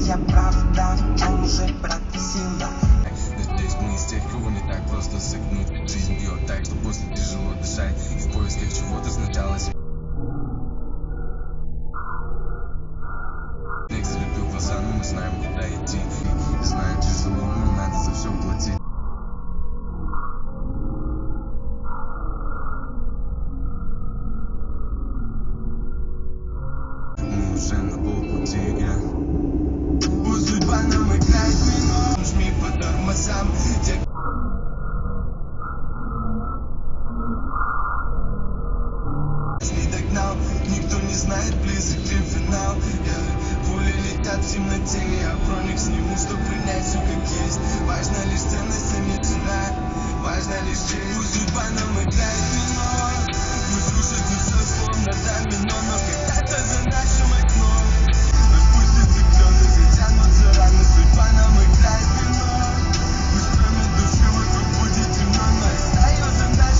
я правда, он уже просила. Надеюсь, мы из тех, кого не так просто согнуть. Жизнь бьет так, что после тяжело дышать. В поисках чего-то сначала снег залепил глаза, но мы знаем, куда идти. Знаем, тяжело, но надо за все платить. Мы уже на полпути, Пусть судьба нам играет вино, жми по тормозам. Не догнал, никто не знает, близок ли финал. Пули летят в темноте, я броник сниму, чтоб принять все как есть. Важна лишь ценность, а не цена, важна лишь честь. Пусть судьба нам играет вино, пусть рушится все словно домино, но когда-то за нашим окном распустится клены, затянутся раны. Судьба нам играет вино, пусть кроме души вокруг будет темно, но остается наш.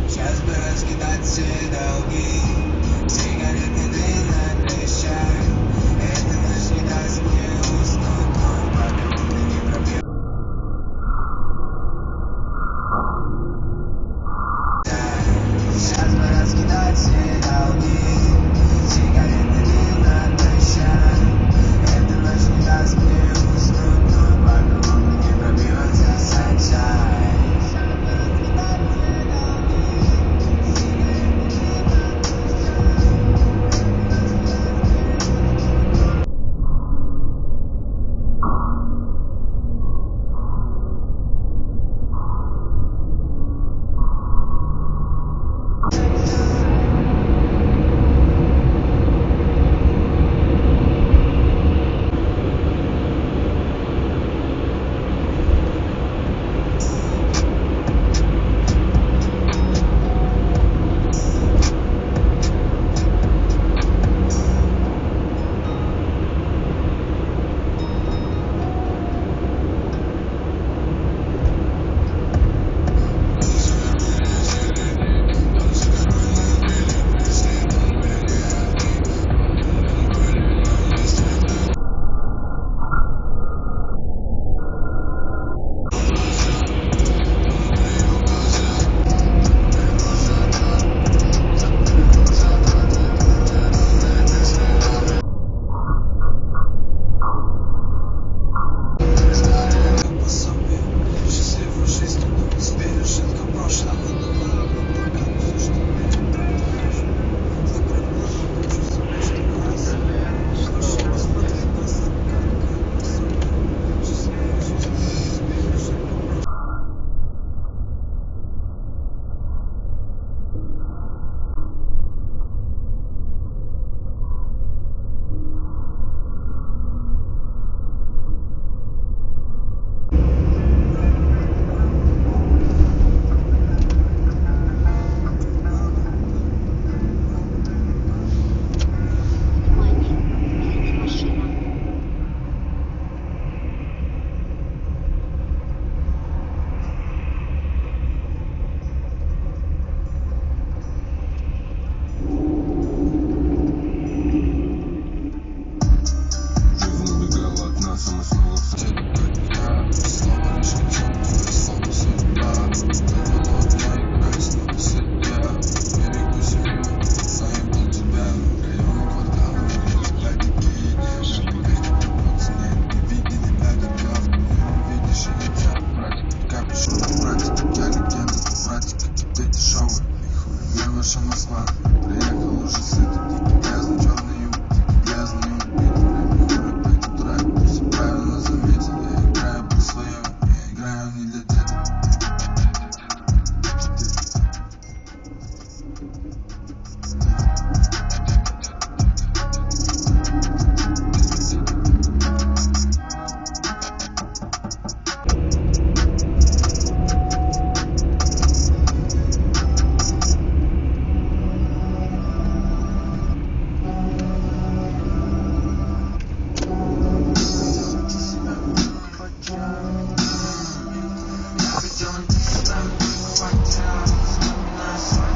Сейчас бы раскидать все долги, сигаретный дым на плечах. Это наш не даст мне уснуть, но подруга не пробьет. Сейчас бы раскидать все долги, сигаретный дым на плечах. Это наш не даст мне уснуть, но подруга не пробьется sunshine. Идем, там не хватает нас.